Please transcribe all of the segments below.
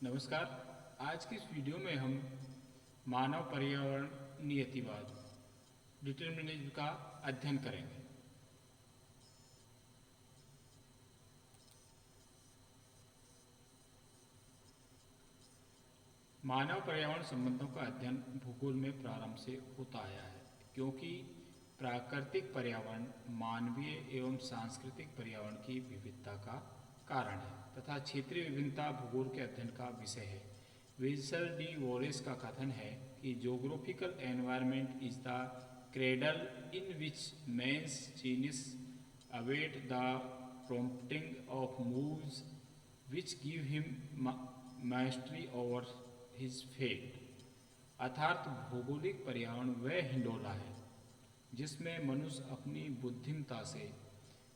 नमस्कार। आज की इस वीडियो में हम मानव पर्यावरण नियतिवाद डिटर्मिनिज्म का अध्ययन करेंगे। मानव पर्यावरण संबंधों का अध्ययन भूगोल में प्रारंभ से होता आया है, क्योंकि प्राकृतिक पर्यावरण मानवीय एवं सांस्कृतिक पर्यावरण की विविधता का कारण है तथा क्षेत्रीय विभिन्नता भूगोल के अध्ययन का विषय है। विल्सन डी वॉलेस का कथन है कि geographical environment is the cradle in which man's genius await the prompting of moves which give him mastery over his fate। अर्थात भौगोलिक पर्यावरण वह हिंडोला है जिसमें मनुष्य अपनी बुद्धिमत्ता से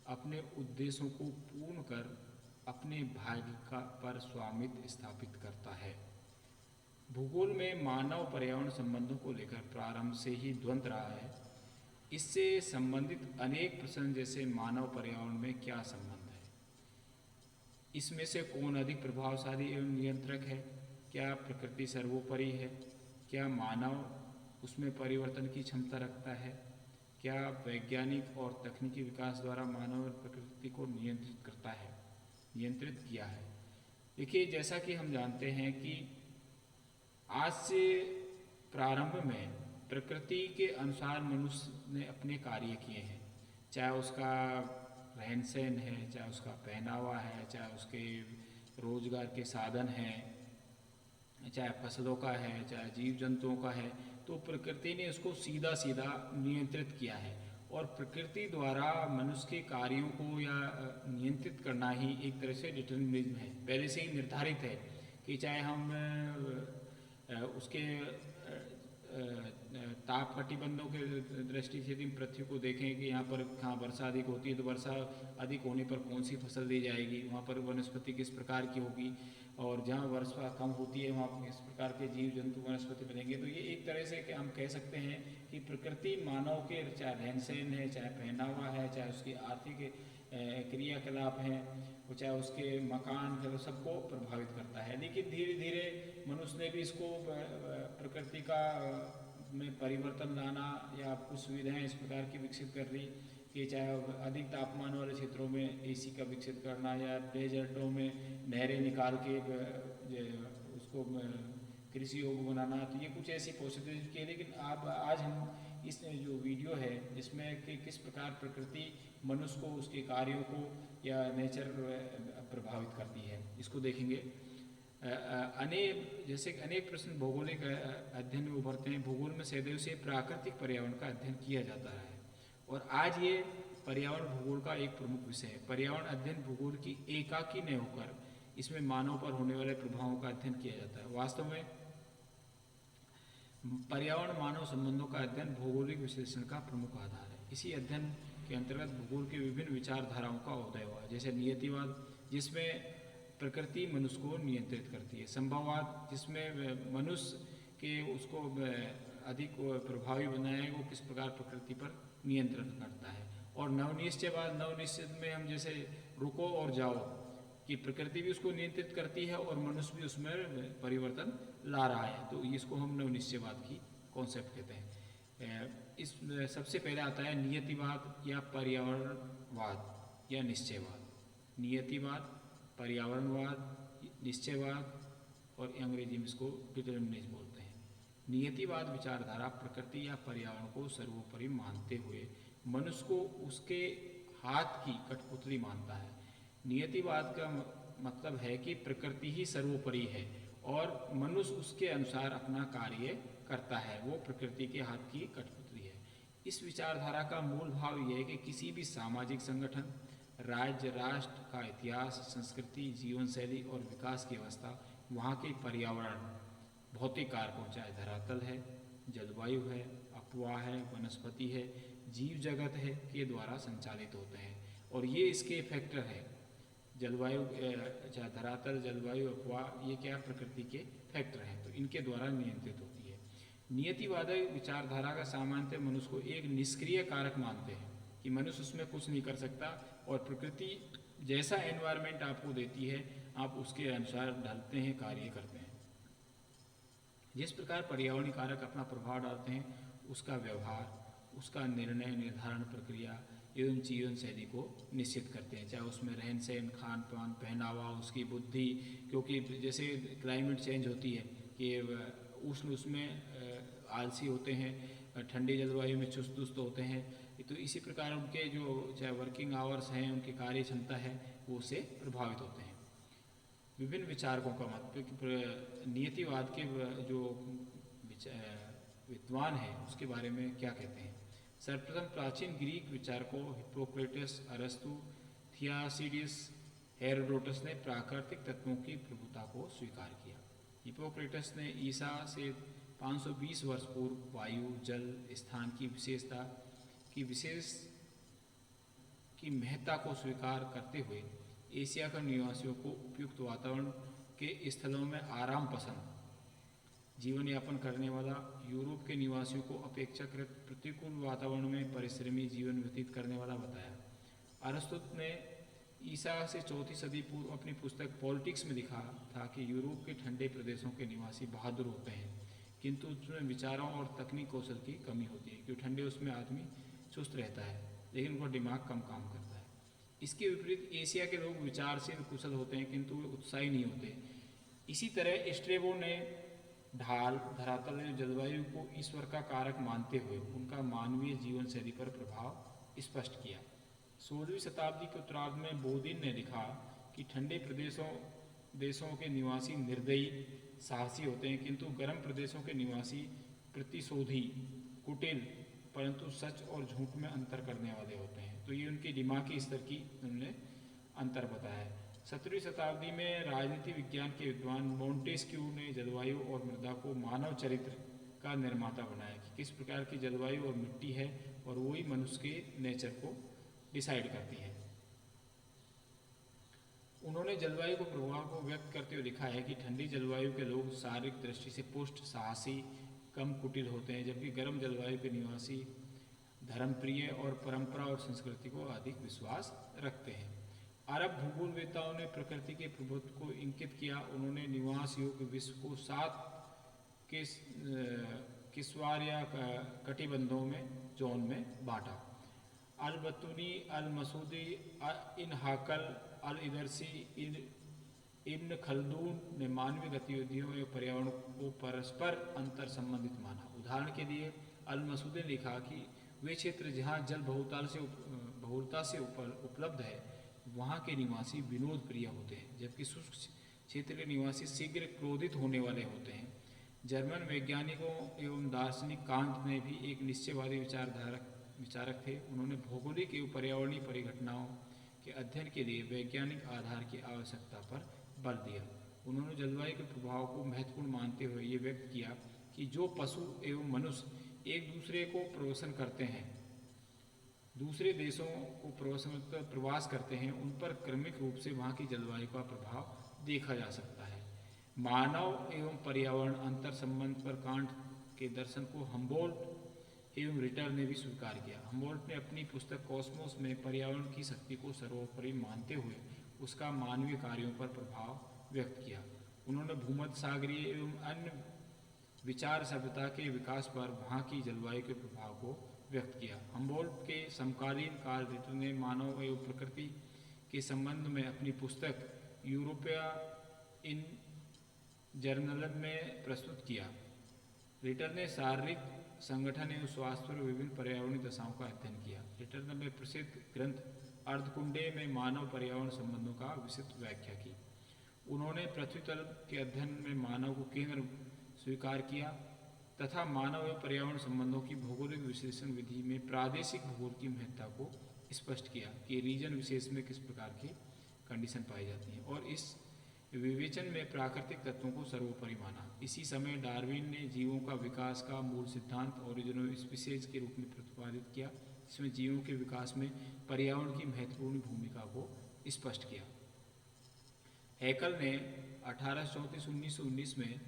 अपने उद्देश्यों को पूर्ण कर अपने भाग्य का पर स्वामित्व स्थापित करता है। भूगोल में मानव पर्यावरण संबंधों को लेकर प्रारंभ से ही द्वंद्व रहा है। इससे संबंधित अनेक प्रश्न जैसे मानव पर्यावरण में क्या संबंध है, इसमें से कौन अधिक प्रभावशाली एवं नियंत्रक है, क्या प्रकृति सर्वोपरि है, क्या मानव उसमें परिवर्तन की क्षमता रखता है, क्या वैज्ञानिक और तकनीकी विकास द्वारा मानव और प्रकृति को नियंत्रित किया है। देखिए, जैसा कि हम जानते हैं कि आज से प्रारंभ में प्रकृति के अनुसार मनुष्य ने अपने कार्य किए हैं, चाहे उसका रहन सहन है, चाहे उसका पहनावा है, चाहे उसके रोजगार के साधन हैं, चाहे फसलों का है, चाहे जीव जंतुओं का है। तो प्रकृति ने उसको सीधा सीधा नियंत्रित किया है और प्रकृति द्वारा मनुष्य के कार्यों को या नियंत्रित करना ही एक तरह से डिटर्मिनिज्म है। पहले से ही निर्धारित है कि चाहे हम उसके ताप कटिबंधों के दृष्टि से यदि पृथ्वी को देखें कि यहाँ पर कहाँ वर्षा अधिक होती है तो वर्षा अधिक होने पर कौन सी फसल दी जाएगी, वहाँ पर वनस्पति किस प्रकार की होगी, और जहाँ वर्षा कम होती है वहाँ किस प्रकार के जीव जंतु वनस्पति बनेंगे। तो ये एक तरह से कि हम कह सकते हैं कि प्रकृति मानव के चाहे रहन सहन है, चाहे पहनावा है, चाहे उसकी आर्थिक क्रियाकलाप हैं, चाहे उसके मकान है, सबको प्रभावित करता है। लेकिन धीरे धीरे मनुष्य ने भी इसको प्रकृति का में परिवर्तन लाना या कुछ सुविधाएं इस प्रकार की विकसित कर ली कि चाहे अधिक तापमान वाले क्षेत्रों में एसी का विकसित करना या डेजर्टों में नहरें निकाल के उसको कृषि योग्य बनाना। तो ये कुछ ऐसी पॉसिबिलिटी की है। लेकिन आप आज हम इस जो वीडियो है इसमें कि किस प्रकार प्रकृति मनुष्य को उसके कार्यों को या नेचर प्रभावित करती है, इसको देखेंगे। अनेक प्रश्न भौगोलिक अध्ययन में उभरते हैं। भूगोल में सदैव से प्राकृतिक पर्यावरण का अध्ययन किया जाता है और आज ये पर्यावरण भूगोल का एक प्रमुख विषय है। पर्यावरण अध्ययन भूगोल की एकाकी न होकर इसमें मानव पर होने वाले प्रभावों का अध्ययन किया जाता है। वास्तव में पर्यावरण मानव संबंधों का अध्ययन भौगोलिक विश्लेषण का प्रमुख आधार है। इसी अध्ययन के अंतर्गत भूगोल के विभिन्न विचारधाराओं का उदय हुआ, जैसे नियतिवाद जिसमें प्रकृति मनुष्य को नियंत्रित करती है, संभववाद जिसमें मनुष्य के उसको अधिक प्रभावी बनाए वो किस प्रकार प्रकृति पर नियंत्रण करता है, और नवनिश्चयवाद, नवनिश्चित में हम जैसे रुको और जाओ कि प्रकृति भी उसको नियंत्रित करती है और मनुष्य भी उसमें परिवर्तन ला रहा है। तो इसको हम नवनिश्चयवाद की कॉन्सेप्ट कहते हैं। इस सबसे पहले आता है नियतिवाद या पर्यावरणवाद या निश्चयवाद। नियतिवाद, पर्यावरणवाद, निश्चयवाद और अंग्रेजी में इसको डिटर्मिनिज्म बोलते हैं। नियतिवाद विचारधारा प्रकृति या पर्यावरण को सर्वोपरि मानते हुए मनुष्य को उसके हाथ की कठपुतली मानता है। नियतिवाद का मतलब है कि प्रकृति ही सर्वोपरि है और मनुष्य उसके अनुसार अपना कार्य करता है, वो प्रकृति के हाथ की कठपुतली है। इस विचारधारा का मूल भाव यह है कि किसी भी सामाजिक संगठन, राज्य, राष्ट्र का इतिहास, संस्कृति, जीवन शैली और विकास की अवस्था वहाँ के पर्यावरण, भौतिक कारकों चाहे धरातल है, जलवायु है, अपवाह है, वनस्पति है, जीव जगत है के द्वारा संचालित होते हैं। और ये इसके फैक्टर है, जलवायु चाहे धरातल, जलवायु, अपवाह, ये क्या प्रकृति के फैक्टर हैं, तो इनके द्वारा नियंत्रित होती है। नियतिवादी विचारधारा का सामान्यतः मनुष्य को एक निष्क्रिय कारक मानते हैं कि मनुष्य उसमें कुछ नहीं कर सकता और प्रकृति जैसा एनवायरनमेंट आपको देती है आप उसके अनुसार ढलते हैं, कार्य करते हैं। जिस प्रकार पर्यावरणीय कारक अपना प्रभाव डालते हैं, उसका व्यवहार, उसका निर्णय निर्धारण प्रक्रिया एवं जीवन शैली को निश्चित करते हैं, चाहे उसमें रहन सहन, खान पान, पहनावा, उसकी बुद्धि। क्योंकि जैसे क्लाइमेट चेंज होती है कि उष्ण उसमें आलसी होते हैं, ठंडी जलवायु में चुस्त दुस्त होते हैं, तो इसी प्रकार उनके जो चाहे वर्किंग आवर्स हैं, उनकी कार्य क्षमता है, वो उससे प्रभावित होते हैं। विभिन्न विचारकों का मत, नियतिवाद के जो विद्वान हैं उसके बारे में क्या कहते हैं। सर्वप्रथम प्राचीन ग्रीक विचारकों हिप्पोक्रेटस, अरस्तु, थियासिडिस, हेरोडोटस ने प्राकृतिक तत्वों की प्रभुता को स्वीकार किया। हिप्पोक्रेटस ने ईसा से 520 वर्ष पूर्व वायु, जल, स्थान की विशेषता की महत्ता को स्वीकार करते हुए एशिया के निवासियों को उपयुक्त वातावरण के स्थलों में आराम पसंद जीवन यापन करने वाला, यूरोप के निवासियों को अपेक्षाकृत प्रतिकूल वातावरण में परिश्रमी जीवन व्यतीत करने वाला बताया। अरस्तु ने ईसा से 4वीं सदी पूर्व अपनी पुस्तक पॉलिटिक्स में लिखा था कि यूरोप के ठंडे प्रदेशों के निवासी बहादुर होते हैं, किंतु उसमें विचारों और तकनीक कौशल की कमी होती है, क्योंकि ठंडे उसमें आदमी चुस्त रहता है लेकिन उनका दिमाग कम काम करता है। इसके विपरीत एशिया के लोग विचार से कुशल होते हैं किंतु वे उत्साही नहीं होते। इसी तरह स्ट्रेबो ने ढाल, धरातल और जलवायु को ईश्वर का कारक मानते हुए उनका मानवीय जीवन शैली पर प्रभाव स्पष्ट किया। 16वीं शताब्दी के उत्तरार्ध में बोदिन ने लिखा कि ठंडे देशों के निवासी निर्दयी, साहसी होते हैं, किंतु गर्म प्रदेशों के निवासी प्रतिशोधी, कुटिल, परंतु सच और झूठ में अंतर करने वाले होते हैं। तो ये उनके दिमागी स्तर की उन्होंने अंतर बताया है। 17वीं शताब्दी में राजनीति विज्ञान के विद्वान मोंटेस्क्यू ने जलवायु और मृदा को मानव चरित्र का निर्माता बनाया कि किस प्रकार की जलवायु और मिट्टी है और वही मनुष्य के नेचर को डिसाइड करती है। उन्होंने जलवायु के प्रभाव को व्यक्त करते हुए लिखा है कि ठंडी जलवायु के लोग शारीरिक दृष्टि से पुष्ट, साहसी, कम कुटिल होते हैं, जबकि गर्म जलवायु के निवासी धर्मप्रिय और परंपरा और संस्कृति को अधिक विश्वास रखते हैं। अरब भूगोलवेताओं ने प्रकृति के प्रभुत्व को इंकित किया। उन्होंने निवास योग्य विश्व को 7 किस्वार या कटिबंधों में जोन में बांटा। अल बतूनी, अल मसूदी, इन हाकल, अल इदरसी, इब्न खल्दून ने मानवीय गतिविधियों एवं पर्यावरण को परस्पर अंतर संबंधित माना। उदाहरण के लिए अल मसूदी ने लिखा कि वे क्षेत्र जहाँ जल बहुलता से उपलब्ध है वहाँ के निवासी विनोद प्रिय होते हैं, जबकि शुष्क क्षेत्र के निवासी शीघ्र क्रोधित होने वाले होते हैं। जर्मन वैज्ञानिकों एवं दार्शनिक कांट ने भी एक निश्चयवादी विचारक थे। उन्होंने भौगोलिक एवं पर्यावरणीय परिघटनाओं के अध्ययन के लिए वैज्ञानिक आधार की आवश्यकता पर बल दिया। उन्होंने जलवायु के प्रभाव को महत्वपूर्ण मानते हुए ये व्यक्त किया कि जो पशु एवं मनुष्य एक दूसरे को प्रवसन करते हैं, दूसरे देशों को प्रवास करते हैं, उन पर क्रमिक रूप से वहाँ की जलवायु का प्रभाव देखा जा सकता है। मानव एवं पर्यावरण अंतर संबंध पर कांट के दर्शन को हम्बोल्ट एवं रिटर ने भी स्वीकार किया। हम्बोल्ट ने अपनी पुस्तक कॉस्मोस में पर्यावरण की शक्ति को सर्वोपरि मानते हुए उसका मानवीय कार्यों पर प्रभाव व्यक्त किया। उन्होंने भूमध्य सागरीय एवं अन्य विचार सभ्यता के विकास पर वहाँ की जलवायु के प्रभाव को व्यक्त किया। हम्बोल्ट के समकालीन कार्ल रिटर ने मानव एवं प्रकृति के संबंध में अपनी पुस्तक यूरोपिया इन जर्नल में प्रस्तुत किया। रिटर ने शारीरिक संगठन एवं स्वास्थ्य पर विभिन्न पर्यावरणीय दशाओं का अध्ययन किया। रिटर ने प्रसिद्ध ग्रंथ अर्धकुंडे में मानव पर्यावरण संबंधों का विस्तृत व्याख्या की। उन्होंने पृथ्वी तल के अध्ययन में मानव को केंद्र स्वीकार किया तथा मानव एवं पर्यावरण संबंधों की भौगोलिक विश्लेषण विधि में प्रादेशिक भूगोल की महत्ता को स्पष्ट किया कि रीजन विशेष में किस प्रकार की कंडीशन पाई जाती हैं, और इस विवेचन में प्राकृतिक तत्वों को सर्वोपरि माना। इसी समय डार्विन ने जीवों का विकास का मूल सिद्धांत ओरिजिन ऑफ स्पीशीज के रूप में प्रतिपादित किया, जिसमें जीवों के विकास में पर्यावरण की महत्वपूर्ण भूमिका को स्पष्ट किया। हैकल ने 1834-1919 में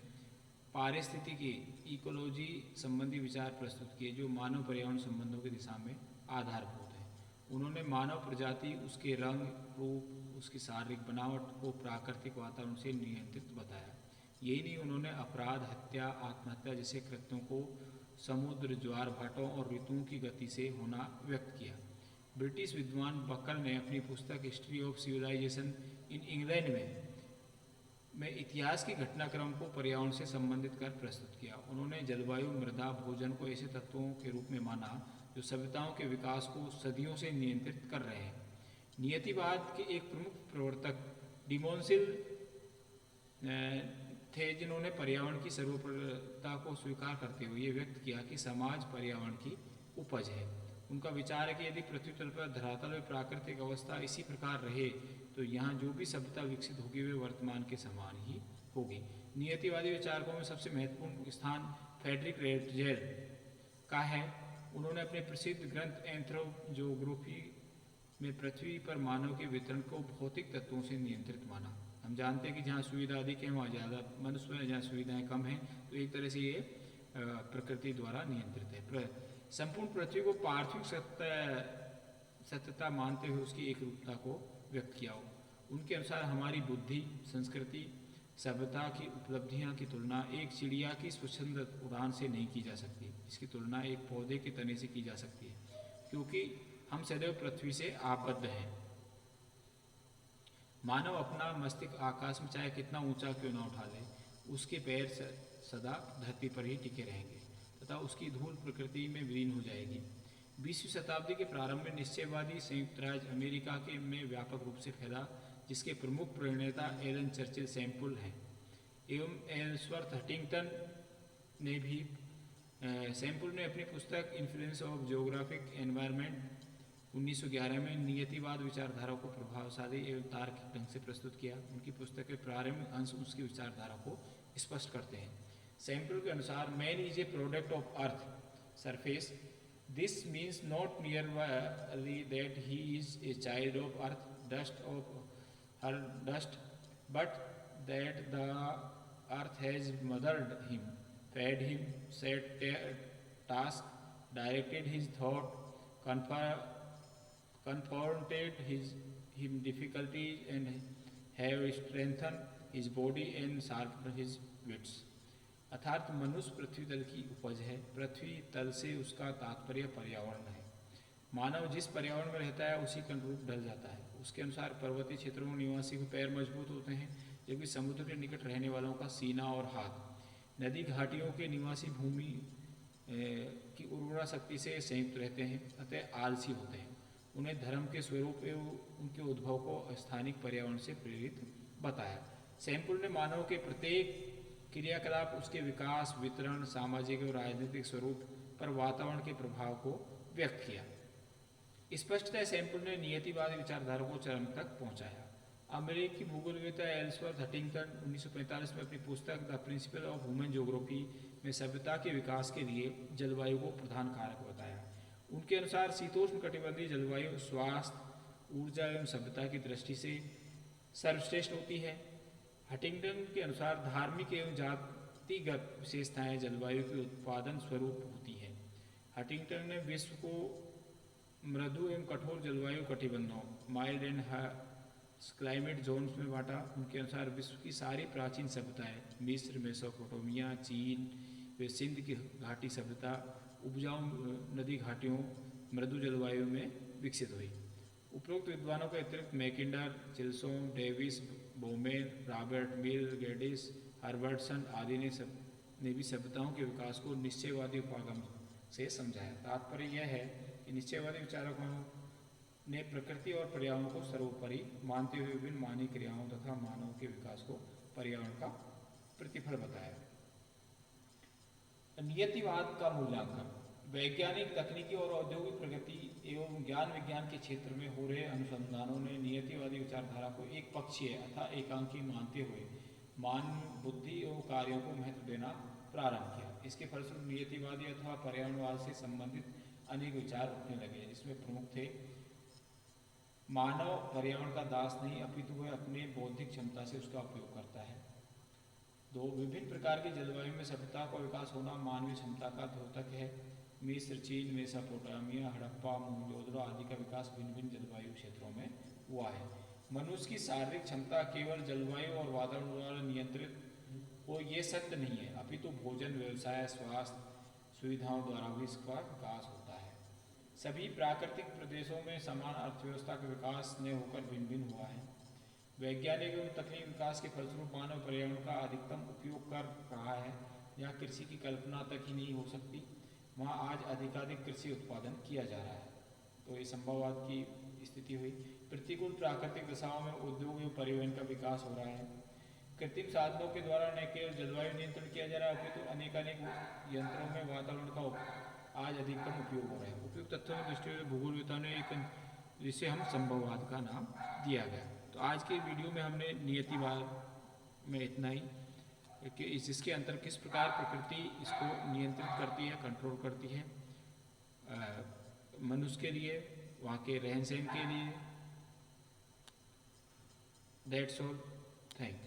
पारिस्थितिकी इकोलॉजी संबंधी विचार प्रस्तुत किए जो मानव पर्यावरण संबंधों की दिशा में आधारभूत हैं। उन्होंने मानव प्रजाति, उसके रंग, रूप, उसकी शारीरिक बनावट को प्राकृतिक वातावरण से नियंत्रित बताया। यही नहीं, उन्होंने अपराध, हत्या, आत्महत्या जैसे कृत्यों को समुद्र, ज्वार भाटों और ऋतुओं की गति से होना व्यक्त किया। ब्रिटिश विद्वान बकर ने अपनी पुस्तक history of civilisation in England में इतिहास के घटनाक्रम को पर्यावरण से संबंधित कर प्रस्तुत किया। उन्होंने जलवायु, मृदा, भोजन को ऐसे तत्वों के रूप में माना जो सभ्यताओं के विकास को सदियों से नियंत्रित कर रहे हैं। नियतिवाद के एक प्रमुख प्रवर्तक डिमोंसिल थे, जिन्होंने पर्यावरण की सर्वोपरिता को स्वीकार करते हुए ये व्यक्त किया कि समाज पर्यावरण की उपज है। उनका विचार है कि यदि पृथ्वी तल पर धरातल में प्राकृतिक अवस्था इसी प्रकार रहे तो यहाँ जो भी सभ्यता विकसित होगी वे वर्तमान के समान ही होगी। नियतिवादी विचारकों में सबसे महत्वपूर्ण स्थान फ्रेडरिक रेटजेल का है। उन्होंने अपने प्रसिद्ध ग्रंथ एंथ्रोपोग्राफी में पृथ्वी पर मानव के वितरण को भौतिक तत्वों से नियंत्रित माना। हम जानते हैं कि जहाँ सुविधा अधिक है वहाँ ज़्यादा मनुष्य है, जहाँ सुविधाएं कम हैं तो एक तरह से ये प्रकृति द्वारा नियंत्रित है। संपूर्ण पृथ्वी को पार्थिव सत्यता मानते हुए उसकी एक रूपता को व्यक्त किया हो। उनके अनुसार हमारी बुद्धि, संस्कृति, सभ्यता की उपलब्धियां की तुलना एक चिड़िया की स्वच्छंद उड़ान से नहीं की जा सकती। इसकी तुलना एक पौधे के तने से की जा सकती है, क्योंकि हम सदैव पृथ्वी से आबद्ध हैं। मानव अपना मस्तिष्क आकाश में चाहे कितना ऊंचा क्यों न उठा ले, उसके पैर सदा धरती पर ही टिके रहेंगे तथा उसकी धूल प्रकृति में विलीन हो जाएगी। 20वीं शताब्दी के प्रारंभ में निश्चयवादी संयुक्त राज्य अमेरिका के में व्यापक रूप से फैला, जिसके प्रमुख प्रणेता एलन चर्चिल सैम्पल हैं एवं एल्सवर्थ हटिंगटन ने भी। सैम्पल ने अपनी पुस्तक इन्फ्लुएंस ऑफ जियोग्राफिक एनवायरनमेंट 1911 में नियतिवाद विचारधारा को प्रभावशाली एवं तार्किक ढंग से प्रस्तुत किया। उनकी पुस्तक के प्रारंभिक अंश उसकी विचारधारा को स्पष्ट करते हैं। सैम्पल के अनुसार man is a product of earth surface. This means not merely that he is a child of earth, dust of her dust, but that the earth has mothered him, fed him, set task, directed his thought, confronted him difficulties, and have strengthened his body and sharpened his wits। अर्थात मनुष्य पृथ्वी तल की उपज है। पृथ्वी तल से उसका तात्पर्य पर्यावरण है। मानव जिस पर्यावरण में रहता है उसी का अनुरूप ढल जाता है। उसके अनुसार पर्वतीय क्षेत्रों में निवासी के पैर मजबूत होते हैं, जबकि समुद्र के निकट रहने वालों का सीना और हाथ। नदी घाटियों के निवासी भूमि की उर्वरा शक्ति से संयुक्त रहते हैं, अतः आलसी होते हैं। उन्हें धर्म के स्वरूप एवं उनके उद्भव को स्थानिक पर्यावरण से प्रेरित बताया। सैम्पल ने मानव के प्रत्येक क्रियाकलाप, उसके विकास, वितरण, सामाजिक और राजनीतिक स्वरूप पर वातावरण के प्रभाव को व्यक्त किया। स्पष्टतः सैम्पल ने नियतिवादी विचारधारा को चरम तक पहुंचाया। अमेरिकी भूगोलवेत्ता एल्सवर्थ हटिंगटन 1945 में अपनी पुस्तक the principle of human geography में सभ्यता के विकास के लिए जलवायु को प्रधान कारक बताया। उनके अनुसार शीतोष्ण कटिबंधीय जलवायु स्वास्थ्य, ऊर्जा एवं सभ्यता की दृष्टि से सर्वश्रेष्ठ होती है। हटिंगटन के अनुसार धार्मिक एवं जातिगत विशेषताएं जलवायु के उत्पादन स्वरूप होती हैं। हटिंगटन ने विश्व को मृदु एवं कठोर जलवायु कटिबंधों माइल्ड एंड क्लाइमेट जोन्स में बांटा। उनके अनुसार विश्व की सारी प्राचीन सभ्यताएं मिस्र, मेसोपोटामिया, चीन व सिंध की घाटी सभ्यता उपजाऊ नदी घाटियों मृदु जलवायु में विकसित हुई। उपरोक्त विद्वानों के अतिरिक्त मैकिंडर, चिल्सोम, डेविस, बोमेन, रॉबर्ट मिल, गेडिस, हर्बर्टसन आदि ने भी सभ्यताओं के विकास को निश्चयवादी उपागम से समझाया। तात्पर्य यह है कि निश्चयवादी विचारकों ने प्रकृति और पर्यावरण को सर्वोपरि मानते हुए विभिन्न मानवीय क्रियाओं तथा मानव के विकास को पर्यावरण का प्रतिफल बताया। नियतिवाद का मूल्यांकन। वैज्ञानिक, तकनीकी और औद्योगिक प्रगति एवं ज्ञान विज्ञान के क्षेत्र में हो रहे अनुसंधानों ने नियतिवादी विचारधारा को एक पक्षीय अथवा एकांकी मानते हुए मानव बुद्धि एवं कार्यों को महत्व देना प्रारंभ किया। इसके फलस्वरूप नियतिवादी अथवा पर्यावरणवाद से संबंधित अनेक विचार उठने लगे, जिसमें प्रमुख थे मानव पर्यावरण का दास नहीं अपितु वह अपने बौद्धिक क्षमता से उसका उपयोग करता है। 2. विभिन्न प्रकार की जलवायु में सभ्यता का विकास होना मानवीय क्षमता का द्योतक है। मिस्र, चीन, मेसोपोटामिया, हड़प्पा, मोहनजोदड़ो आदि का विकास भिन्न भिन्न जलवायु क्षेत्रों में हुआ है। मनुष्य की शारीरिक क्षमता केवल जलवायु और वातावरण द्वारा नियंत्रित हो, ये सत्य नहीं है, अपितु भोजन, व्यवसाय, स्वास्थ्य सुविधाओं द्वारा भी इसका विकास होता है। सभी प्राकृतिक प्रदेशों में समान अर्थव्यवस्था का विकास न होकर भिन्न भिन्न हुआ है। वैज्ञानिक एवं तकनीकी विकास के फलस्वरूप मानव पर्यावरण का अधिकतम उपयोग कर रहा है। जहाँ कृषि की कल्पना तक ही नहीं हो सकती, वहाँ आज अधिकाधिक कृषि उत्पादन किया जा रहा है। तो ये संभववाद की स्थिति हुई। प्रतिकूल प्राकृतिक दशाओं में उद्योग एवं परिवहन का विकास हो रहा है। कृत्रिम साधनों के द्वारा न केवल जलवायु नियंत्रण किया जा रहा है, अपितु अनेकानेक यंत्रों में वातावरण का आज अधिकतम उपयोग हो रहा है। उपयुक्त तथ्यों की दृष्टि से भूगोलविदों ने एक, जिसे हम संभववाद का नाम दिया गया। तो आज के वीडियो में हमने नियतिवाद में इतना ही, कि इसके अंतर किस प्रकार प्रकृति इसको नियंत्रित करती है, कंट्रोल करती है मनुष्य के लिए, वहाँ के रहन सहन के लिए। That's all, thank you.